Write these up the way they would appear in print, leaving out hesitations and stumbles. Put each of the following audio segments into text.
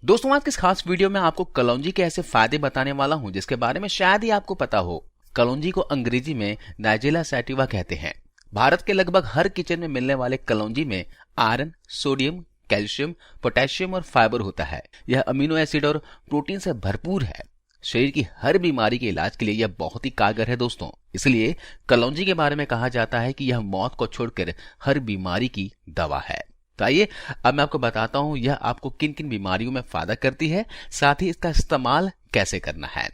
दोस्तों, आज के इस खास वीडियो में आपको कलौंजी के ऐसे फायदे बताने वाला हूं जिसके बारे में शायद ही आपको पता हो। कलौंजी को अंग्रेजी में नाइजेला सैटिवा कहते हैं। भारत के लगभग हर किचन में मिलने वाले कलौंजी में आयरन, सोडियम, कैल्शियम, पोटेशियम और फाइबर होता है। यह अमीनो एसिड और प्रोटीन से भरपूर है। शरीर की हर बीमारी के इलाज के लिए यह बहुत ही कारगर है दोस्तों। इसलिए कलौंजी के बारे में कहा जाता है कि यह मौत को छोड़कर हर बीमारी की दवा है। तो आइए अब मैं आपको बताता हूं यह आपको किन किन बीमारियों में फायदा करती है, साथ ही इसका इस्तेमाल कैसे करना है।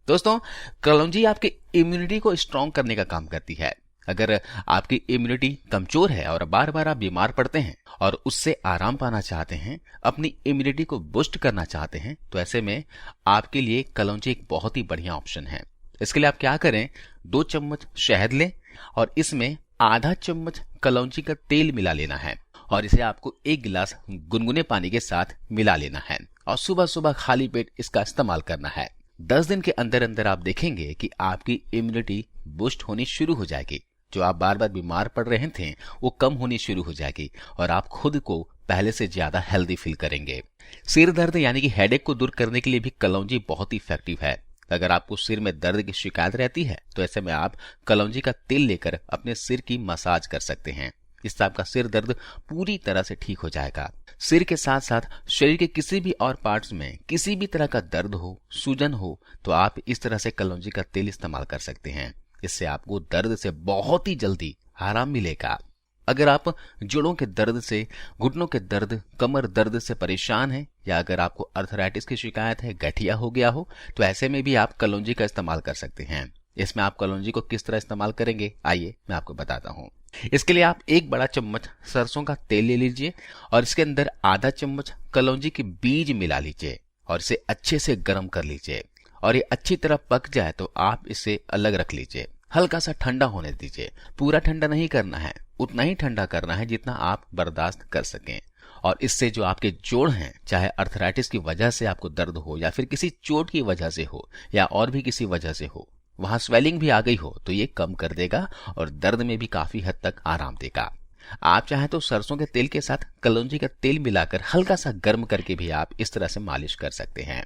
दोस्तों, कलौंजी आपकी इम्यूनिटी को स्ट्रांग करने का काम करती है। अगर आपकी इम्यूनिटी कमजोर है और बार बार आप बीमार पड़ते हैं और उससे आराम पाना चाहते हैं, अपनी इम्यूनिटी को बूस्ट करना चाहते हैं, तो ऐसे में आपके लिए कलौंजी एक बहुत ही बढ़िया ऑप्शन है। इसके लिए आप क्या करें, 2 चम्मच शहद लें और इसमें आधा चम्मच कलौंजी का तेल मिला लेना है और इसे आपको 1 गिलास गुनगुने पानी के साथ मिला लेना है और सुबह सुबह खाली पेट इसका इस्तेमाल करना है। 10 दिन के अंदर अंदर आप देखेंगे कि आपकी इम्यूनिटी बूस्ट होनी शुरू हो जाएगी। जो आप बार बार बीमार पड़ रहे थे वो कम होनी शुरू हो जाएगी और आप खुद को पहले से ज्यादा हेल्दी फील करेंगे। सिर दर्द यानी कि हेडेक को दूर करने के लिए भी कलौंजी बहुत ही इफेक्टिव है। अगर आपको सिर में दर्द की शिकायत रहती है तो ऐसे में आप कलौंजी का तेल लेकर अपने सिर की मसाज कर सकते हैं। इससे आपका सिर दर्द पूरी तरह से ठीक हो जाएगा। सिर के साथ साथ शरीर के किसी भी और पार्ट्स में किसी भी तरह का दर्द हो, सूजन हो, तो आप इस तरह से कलौंजी का तेल इस्तेमाल कर सकते हैं। इससे आपको दर्द से बहुत ही जल्दी आराम मिलेगा। अगर आप जोड़ों के दर्द से, घुटनों के दर्द, कमर दर्द से परेशान हैं, या अगर आपको अर्थराइटिस की शिकायत है, गठिया हो गया हो, तो ऐसे में भी आप कलौंजी का इस्तेमाल कर सकते हैं। इसमें आप कलौंजी को किस तरह इस्तेमाल करेंगे, आइए मैं आपको बताता हूँ। इसके लिए आप 1 बड़ा चम्मच सरसों का तेल ले लीजिए और इसके अंदर आधा चम्मच कलौंजी के बीज मिला लीजिए और इसे अच्छे से गर्म कर लीजिए और ये अच्छी तरह पक जाए तो आप इसे अलग रख लीजिए। हल्का सा ठंडा होने दीजिए। पूरा ठंडा नहीं करना है, उतना ही ठंडा करना है जितना आप बर्दाश्त कर सकें। और इससे जो आपके जोड़ हैं, चाहे अर्थराइटिस की वजह से आपको दर्द हो या फिर किसी चोट की वजह से हो या और भी किसी वजह से हो, वहां स्वेलिंग भी आ गई हो, तो ये कम कर देगा और दर्द में भी काफी हद तक आराम देगा। आप चाहे तो सरसों के तेल के साथ कलौंजी का तेल मिलाकर हल्का सा गर्म करके भी आप इस तरह से मालिश कर सकते हैं।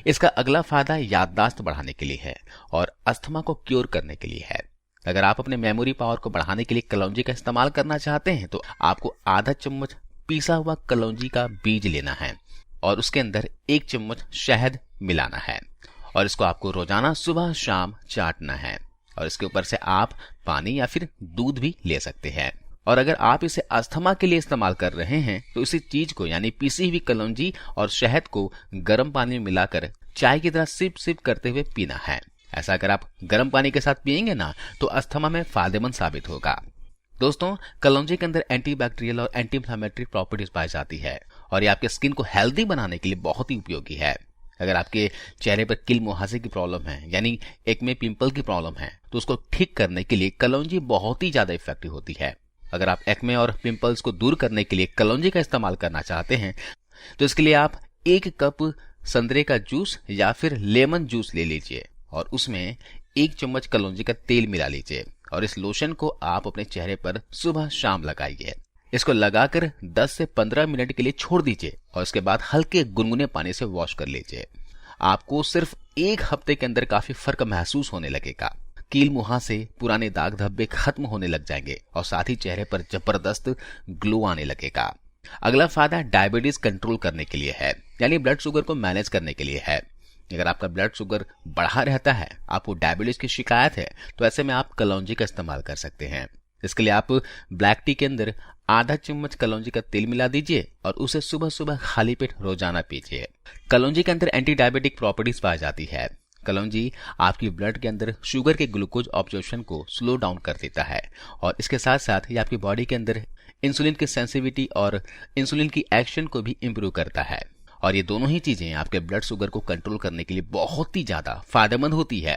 इसका अगला फायदा याददाश्त बढ़ाने के लिए है और अस्थमा को क्योर करने के लिए है। अगर आप अपने मेमोरी पावर को बढ़ाने के लिए कलौंजी का इस्तेमाल करना चाहते हैं तो आपको आधा चम्मच पीसा हुआ कलौंजी का बीज लेना है और उसके अंदर 1 चम्मच शहद मिलाना है और इसको आपको रोजाना सुबह शाम चाटना है और इसके ऊपर से आप पानी या फिर दूध भी ले सकते हैं। और अगर आप इसे अस्थमा के लिए इस्तेमाल कर रहे हैं तो इसी चीज को यानी पीसी हुई कलौंजी और शहद को गर्म पानी में मिलाकर चाय की तरह सिप सिप करते हुए पीना है। ऐसा अगर आप गर्म पानी के साथ पिएंगे ना तो अस्थमा में फायदेमंद साबित होगा। दोस्तों, कलौंजी के अंदर एंटीबैक्टीरियल और एंटी इंफ्लेमेटरी प्रॉपर्टीज पाई जाती है और ये आपके स्किन को हेल्दी बनाने के लिए बहुत ही उपयोगी है। अगर आपके चेहरे पर किल मुहासे की प्रॉब्लम है यानी एक्ने पिंपल की प्रॉब्लम है तो उसको ठीक करने के लिए कलौंजी बहुत ही ज्यादा इफेक्टिव होती है। अगर आप एक्ने और पिंपल्स को दूर करने के लिए कलौंजी का इस्तेमाल करना चाहते हैं तो इसके लिए आप 1 कप संतरे का जूस या फिर लेमन जूस ले लीजिए और उसमें 1 चम्मच कलौंजी का तेल मिला लीजिए और इस लोशन को आप अपने चेहरे पर सुबह शाम लगाइए। इसको लगाकर 10 से 15 मिनट के लिए छोड़ दीजिए और इसके बाद हल्के गुनगुने पानी से वॉश कर लीजिए। आपको सिर्फ 1 हफ्ते के अंदर काफी फर्क महसूस होने लगेगा। कील मुहासे, पुराने दाग धब्बे खत्म होने लग जाएंगे और साथ ही चेहरे पर जबरदस्त ग्लो आने लगेगा। अगला फायदा डायबिटीज कंट्रोल करने के लिए है, यानी ब्लड शुगर को मैनेज करने के लिए है। अगर आपका ब्लड शुगर बढ़ा रहता है, आपको डायबिटीज की शिकायत है, तो ऐसे में आप कलौंजी का इस्तेमाल कर सकते हैं। इसके लिए आप ब्लैक टी के अंदर आधा चम्मच कलौंजी का तेल मिला दीजिए और उसे सुबह सुबह खाली पेट रोजाना पीजिए। कलौंजी के अंदर एंटी डायबिटिक प्रॉपर्टीज पाई जाती है। कलौंजी आपकी ब्लड के अंदर शुगर के ग्लूकोज ऑब्जॉर्प्शन को स्लो डाउन कर देता है और इसके साथ साथ ये आपकी बॉडी के अंदर इंसुलिन की सेंसिटिविटी और इंसुलिन की एक्शन को भी इंप्रूव करता है और ये दोनों ही चीजें आपके ब्लड शुगर को कंट्रोल करने के लिए बहुत ही ज्यादा फायदेमंद होती है।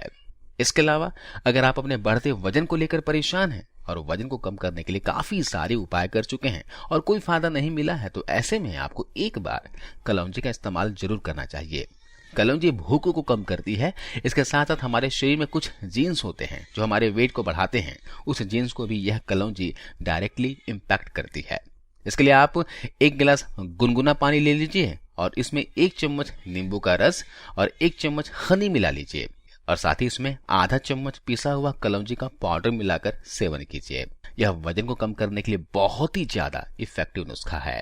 इसके अलावा अगर आप अपने बढ़ते वजन को लेकर परेशान हैं और वजन को कम करने के लिए काफी सारे उपाय कर चुके हैं और कोई फायदा नहीं मिला है, तो ऐसे में आपको एक बार कलौंजी का इस्तेमाल जरूर करना चाहिए। कलौंजी भूख को कम करती है। इसके साथ साथ हमारे शरीर में कुछ जीन्स होते हैं जो हमारे वेट को बढ़ाते हैं, उस जीन्स को भी यह कलौंजी डायरेक्टली इम्पैक्ट करती है। इसके लिए आप 1 गिलास गुनगुना पानी ले लीजिए और इसमें 1 चम्मच नींबू का रस और 1 चम्मच हनी मिला लीजिए और साथ ही इसमें आधा चम्मच पिसा हुआ कलौंजी का पाउडर मिलाकर सेवन कीजिए। यह वजन को कम करने के लिए बहुत ही ज्यादा इफेक्टिव नुस्खा है।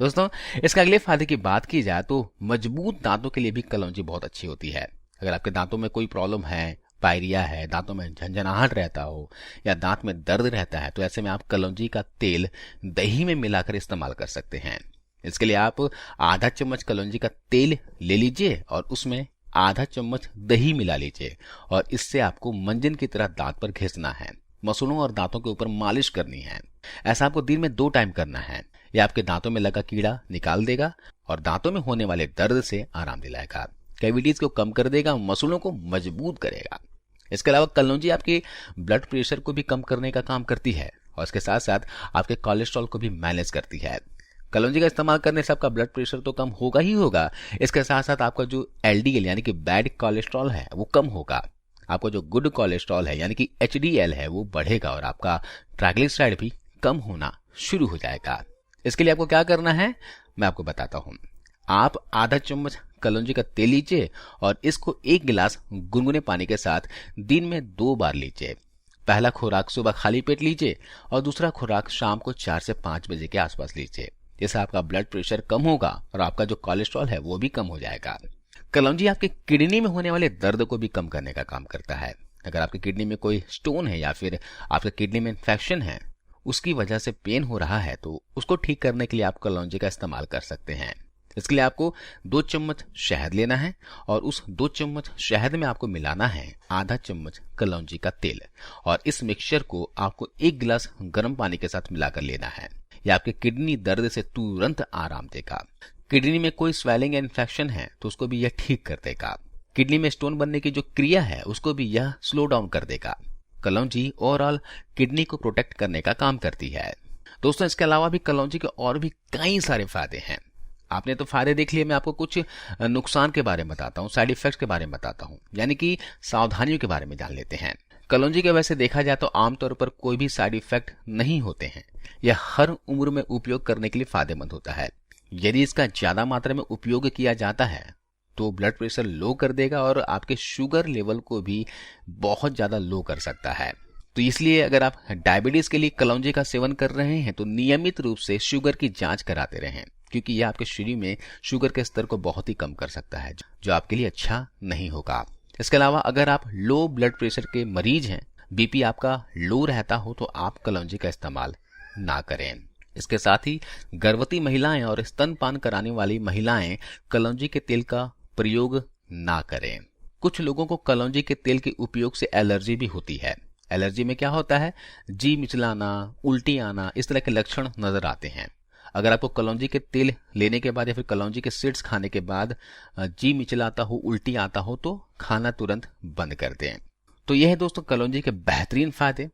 दोस्तों, इसके अगले फायदे की बात की जाए तो मजबूत दांतों के लिए भी कलौंजी बहुत अच्छी होती है। अगर आपके दांतों में कोई प्रॉब्लम है, पायरिया है, दांतों में झंझनाहट रहता हो या दांत में दर्द रहता है, तो ऐसे में आप कलौंजी का तेल दही में मिलाकर इस्तेमाल कर सकते हैं। इसके लिए आप आधा चम्मच कलौंजी का तेल ले लीजिए और उसमें आधा चम्मच दही मिला लीजिए और इससे आपको मंजन की तरह दांत पर घिसना है, मसूड़ों और दांतों के ऊपर मालिश करनी है। ऐसा आपको दिन में 2 टाइम करना है। यह आपके दांतों में लगा कीड़ा निकाल देगा और दांतों में होने वाले दर्द से आराम दिलाएगा, कैविटीज को कम कर देगा, मसूड़ों को मजबूत करेगा। इसके अलावा कलौंजी आपके ब्लड प्रेशर को भी कम करने का काम करती है और इसके साथ साथ आपके कोलेस्ट्रॉल को भी मैनेज करती है। कलौंजी का इस्तेमाल करने से आपका ब्लड प्रेशर तो कम होगा ही होगा, इसके साथ साथ आपका जो एलडीएल यानी कि बैड कोलेस्ट्रॉल है वो कम होगा। आपको जो गुड कोलेस्ट्रॉल है यानी कि एचडीएल है वो बढ़ेगा और आपका ट्राइग्लिसराइड भी कम होना शुरू हो जाएगा। इसके लिए आपको क्या करना है मैं आपको बताता हूं। आप आधा चम्मच कलौंजी का तेल लीजिए और इसको 1 गिलास गुनगुने पानी के साथ दिन में 2 बार लीजिए। पहला खुराक सुबह खाली पेट लीजिए और दूसरा खुराक शाम को 4 से 5 बजे के आसपास लीजिए। इससे आपका ब्लड प्रेशर कम होगा और आपका जो कोलेस्ट्रॉल है वो भी कम हो जाएगा। कलौंजी आपके किडनी में होने वाले दर्द को भी कम करने का काम करता है। अगर आपकी किडनी में कोई स्टोन है या फिर आपके किडनी में इन्फेक्शन है, उसकी वजह से पेन हो रहा है, तो उसको ठीक करने के लिए आप कलौंजी का इस्तेमाल कर सकते हैं। इसके लिए आपको 2 चम्मच शहद लेना है और उस 2 चम्मच शहद में आपको मिलाना है आधा चम्मच कलौंजी का तेल और इस मिक्सचर को आपको 1 गिलास गर्म पानी के साथ मिलाकर लेना है। यह आपके किडनी दर्द से तुरंत आराम देगा। किडनी में कोई स्वेलिंग या इन्फेक्शन है तो उसको भी यह ठीक कर देगा। किडनी में स्टोन बनने की जो क्रिया है उसको भी यह स्लो डाउन कर देगा। कलौंजी ओवरऑल किडनी को प्रोटेक्ट करने का काम करती है। दोस्तों, इसके अलावा भी कलौंजी के और भी कई सारे फायदे हैं। आपने तो फायदे देख लिए, मैं आपको कुछ नुकसान के बारे में बताता हूँ, साइड इफेक्ट्स के बारे में बताता हूँ, यानी कि सावधानियों के बारे में जान लेते हैं। कलौंजी के वैसे देखा जाए तो आमतौर पर कोई भी साइड इफेक्ट नहीं होते हैं। यह हर उम्र में उपयोग करने के लिए फायदेमंद होता है। यदि इसका ज्यादा मात्रा में उपयोग किया जाता है तो ब्लड प्रेशर लो कर देगा और आपके शुगर लेवल को भी बहुत ज्यादा लो कर सकता है। तो इसलिए अगर आप डायबिटीज के लिए कलौंजी का सेवन कर रहे हैं तो नियमित रूप से शुगर की जांच कराते रहें, क्योंकि यह आपके शरीर में शुगर के स्तर को बहुत ही कम कर सकता है, जो आपके लिए अच्छा नहीं होगा। इसके अलावा अगर आप लो ब्लड प्रेशर के मरीज हैं, बीपी आपका लो रहता हो, तो आप कलौंजी का इस्तेमाल ना करें। इसके साथ ही गर्भवती महिलाएं और स्तनपान कराने वाली महिलाएं कलौंजी के तेल का प्रयोग ना करें। कुछ लोगों को कलौंजी के तेल के उपयोग से एलर्जी भी होती है। एलर्जी में क्या होता है, जी मिचलाना, उल्टी आना, इस तरह के लक्षण नजर आते हैं। अगर आपको कलौंजी के तेल लेने के बाद या फिर कलौंजी के सीड्स खाने के बाद जी मिचलाता हो, उल्टी आता हो, तो खाना तुरंत बंद कर दें। तो यह है दोस्तों कलौंजी के बेहतरीन फायदे।